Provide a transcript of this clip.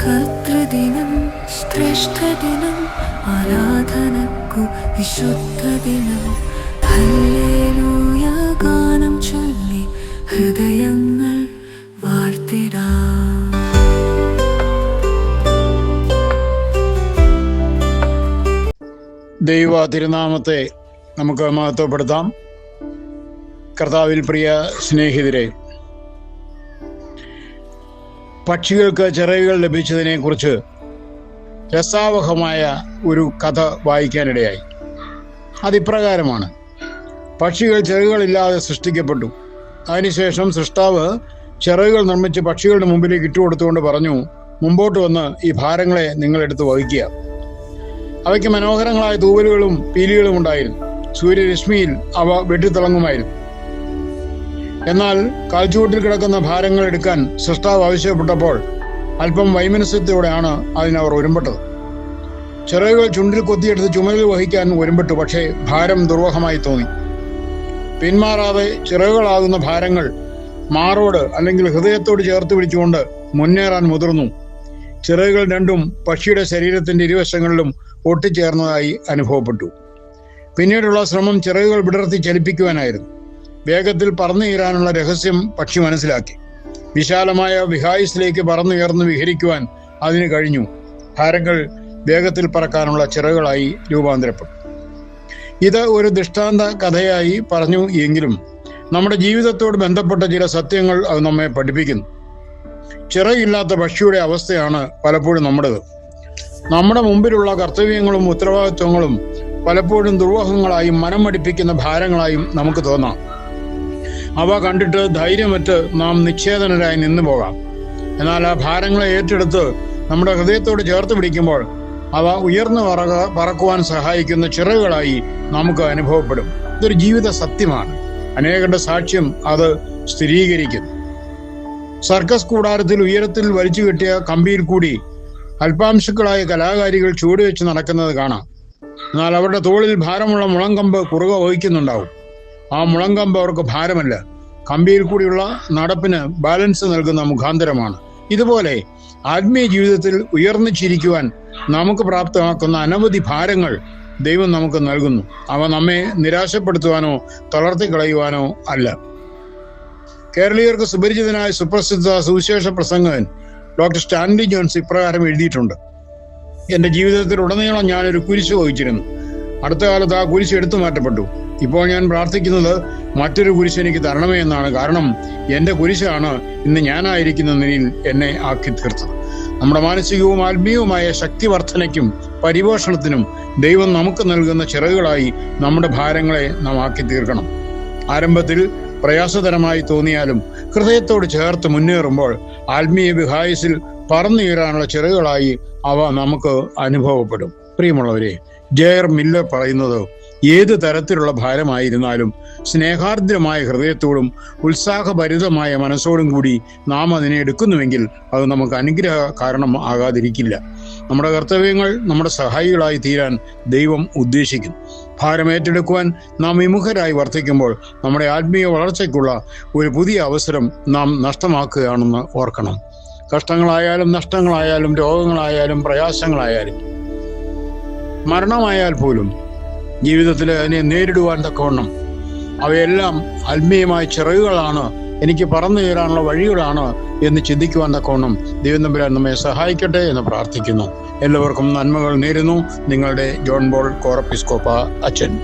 കർത്തൃദിനം, ശ്രേഷ്ഠദിനം, ആരാധനക്കു വിശുദ്ധദിനം. Hallelujah ഗാനം ചൊല്ലി ഹൃദയങ്ങൾ വാഴ്ത്തിടാം. ദൈവ തിരുനാമത്തെ നമുക്ക് മഹത്വപ്പെടുത്താം. കർത്താവിൽ പ്രിയ സ്നേഹിതരെ, പക്ഷികൾക്ക് ചിറകുകൾ ലഭിച്ചതിനെ കുറിച്ച് രസാവഹമായ ഒരു കഥ വായിക്കാനിടയായി. അതിപ്രകാരമാണ്: പക്ഷികൾ ചിറകുകളില്ലാതെ സൃഷ്ടിക്കപ്പെട്ടു. അതിനുശേഷം സൃഷ്ടാവ് ചിറകുകൾ നിർമ്മിച്ച് പക്ഷികളുടെ മുമ്പിലേക്ക് ഇട്ടുകൊടുത്തുകൊണ്ട് പറഞ്ഞു, മുമ്പോട്ട് വന്ന് ഈ ഭാരങ്ങളെ നിങ്ങളെടുത്ത് വഹിക്കുക. അവയ്ക്ക് മനോഹരങ്ങളായ തൂവലുകളും പീലികളും ഉണ്ടായിരുന്നു. സൂര്യരശ്മിയിൽ അവ വെട്ടിത്തിളങ്ങുമായിരുന്നു. എന്നാൽ കാൽച്ചുവട്ടിൽ കിടക്കുന്ന ഭാരങ്ങൾ എടുക്കാൻ സൃഷ്ടാവ് ആവശ്യപ്പെട്ടപ്പോൾ അല്പം വൈമനസ്യത്തോടെയാണ് അതിനവർ ഒരുമ്പെട്ടത്. ചിറകുകൾ ചുണ്ടിൽ കൊത്തിയെടുത്ത് ചുമലിൽ വഹിക്കാൻ ഒരുമ്പെട്ടു. പക്ഷേ ഭാരം ദുർവഹമായി തോന്നി. പിന്മാറാതെ ചിറകുകളാകുന്ന ഭാരങ്ങൾ മാറോട് അല്ലെങ്കിൽ ഹൃദയത്തോട് ചേർത്ത് പിടിച്ചുകൊണ്ട് മുന്നേറാൻ മുതിർന്നു. ചിറകുകൾ രണ്ടും പക്ഷിയുടെ ശരീരത്തിന്റെ ഇരുവശങ്ങളിലും ഒട്ടിച്ചേർന്നതായി അനുഭവപ്പെട്ടു. പിന്നീടുള്ള ശ്രമം ചിറകുകൾ വിടർത്തി ചലിപ്പിക്കുവാനായിരുന്നു. വേഗത്തിൽ പറന്നുയരാനുള്ള രഹസ്യം പക്ഷി മനസ്സിലാക്കി. വിശാലമായ വിഹായുസിലേക്ക് പറന്നുയർന്ന് വിഹരിക്കുവാൻ അതിന് കഴിഞ്ഞു. ഭാരങ്ങൾ വേഗത്തിൽ പറക്കാനുള്ള ചിറകുകളായി രൂപാന്തരപ്പെട്ടു. ഇത് ഒരു ദൃഷ്ടാന്ത കഥയായി പറഞ്ഞു എങ്കിലും നമ്മുടെ ജീവിതത്തോട് ബന്ധപ്പെട്ട ചില സത്യങ്ങൾ അത് നമ്മെ പഠിപ്പിക്കുന്നു. ചിറകില്ലാത്ത പക്ഷിയുടെ അവസ്ഥയാണ് പലപ്പോഴും നമ്മുടേത്. നമ്മുടെ മുമ്പിലുള്ള കർത്തവ്യങ്ങളും ഉത്തരവാദിത്വങ്ങളും പലപ്പോഴും ദുർവഹങ്ങളായും മനം മടിപ്പിക്കുന്ന ഭാരങ്ങളായും നമുക്ക് തോന്നാം. അവ കണ്ടിട്ട് ധൈര്യമറ്റ് നാം നിശ്ചേതനരായി നിന്നു പോകാം. എന്നാൽ ആ ഭാരങ്ങളെ ഏറ്റെടുത്ത് നമ്മുടെ ഹൃദയത്തോട് ചേർത്ത് പിടിക്കുമ്പോൾ അവ ഉയർന്നു പറക്കുവാൻ സഹായിക്കുന്ന ചിറകുകളായി നമുക്ക് അനുഭവപ്പെടും. ഇതൊരു ജീവിത സത്യമാണ്. അനേകരുടെ സാക്ഷ്യം അത് സ്ഥിരീകരിക്കുന്നു. സർക്കസ് കൂടാരത്തിൽ ഉയരത്തിൽ വലിച്ചു കെട്ടിയ കമ്പിയിൽ കൂടി അല്പാംശുക്കളായ കലാകാരികൾ ചുവടുവെച്ച് നടക്കുന്നത് കാണാം. എന്നാൽ അവരുടെ തോളിൽ ഭാരമുള്ള മുളങ്കമ്പ് കുറുകെ വഹിക്കുന്നുണ്ടാവും. ആ മുളങ്കമ്പ് അവർക്ക് ഭാരമല്ല, കമ്പിയിൽ കൂടിയുള്ള നടപ്പിന് ബാലൻസ് നൽകുന്ന മുഖാന്തരമാണ്. ഇതുപോലെ ആത്മീയ ജീവിതത്തിൽ ഉയർന്നു ചിരിക്കുവാൻ നമുക്ക് പ്രാപ്തമാക്കുന്ന അനവധി ഭാരങ്ങൾ ദൈവം നമുക്ക് നൽകുന്നു. അവ നമ്മെ നിരാശപ്പെടുത്തുവാനോ തളർത്തി കളയുവാനോ അല്ല. കേരളീയർക്ക് സുപരിചിതനായ സുപ്രസിദ്ധ സുവിശേഷ പ്രസംഗകൻ ഡോക്ടർ സ്റ്റാൻലി ജോൺസ് ഇപ്രകാരം എഴുതിയിട്ടുണ്ട്: എൻ്റെ ജീവിതത്തിലുടനീളം ഞാനൊരു കുരിശ് വഹിച്ചിരുന്നു. അടുത്ത കാലത്ത് ആ കുരിശ് എടുത്തു മാറ്റപ്പെട്ടു. ഇപ്പോൾ ഞാൻ പ്രാർത്ഥിക്കുന്നത് മറ്റൊരു കുരിശ് എനിക്ക് തരണമേ എന്നാണ്. കാരണം എൻ്റെ കുരിശാണ് ഇന്ന് ഞാനായിരിക്കുന്ന നിലയിൽ എന്നെ ആക്കി തീർത്തത്. നമ്മുടെ മാനസികവും ആത്മീയവുമായ ശക്തിവർദ്ധനയ്ക്കും പരിപോഷണത്തിനും ദൈവം നമുക്ക് നൽകുന്ന ചിറകുകളായി നമ്മുടെ ഭാരങ്ങളെ നാം ആക്കി തീർക്കണം. ആരംഭത്തിൽ പ്രയാസകരമായി തോന്നിയാലും ഹൃദയത്തോട് ചേർത്ത് മുന്നേറുമ്പോൾ ആത്മീയ വിഹായസിൽ പറന്നുയരാനുള്ള ചിറകുകളായി അവ നമുക്ക് അനുഭവപ്പെടും. പ്രിയമുള്ളവരെ, ജെയർ മില്ലർ പറയുന്നത്, ഏത് തരത്തിലുള്ള ഭാരമായിരുന്നാലും സ്നേഹാർദ്രമായ ഹൃദയത്തോടും ഉത്സാഹഭരിതമായ മനസ്സോടും കൂടി നാം അതിനെ എടുക്കുന്നുവെങ്കിൽ അത് നമുക്ക് അനുഗ്രഹ കാരണം ആകാതിരിക്കില്ല. നമ്മുടെ കർത്തവ്യങ്ങൾ നമ്മുടെ സഹായികളായി തീരാൻ ദൈവം ഉദ്ദേശിക്കുന്നു. ഭാരമേറ്റെടുക്കുവാൻ നാം വിമുഖരായി വർത്തിക്കുമ്പോൾ നമ്മുടെ ആത്മീയ വളർച്ചയ്ക്കുള്ള ഒരു പുതിയ അവസരം നാം നഷ്ടമാക്കുകയാണെന്ന് ഓർക്കണം. കഷ്ടങ്ങളായാലും നഷ്ടങ്ങളായാലും രോഗങ്ങളായാലും പ്രയാസങ്ങളായാലും മരണമായാൽ പോലും ജീവിതത്തിൽ അതിനെ നേരിടുവാൻ തക്കവണ്ണം അവയെല്ലാം ആത്മീയമായ ചിറകുകളാണ്, എനിക്ക് പറന്നു കയറാനുള്ള വഴികളാണ് എന്ന് ചിന്തിക്കുവാൻ തക്കവണ്ണം ദൈവം തമ്പുരാൻ നമ്മെ സഹായിക്കട്ടെ എന്ന് പ്രാർത്ഥിക്കുന്നു. എല്ലാവർക്കും നന്മകൾ നേരുന്നു. നിങ്ങളുടെ ജോൺ ബോൾ കോറപ്പിസ്കോപ്പ അച്ഛൻ.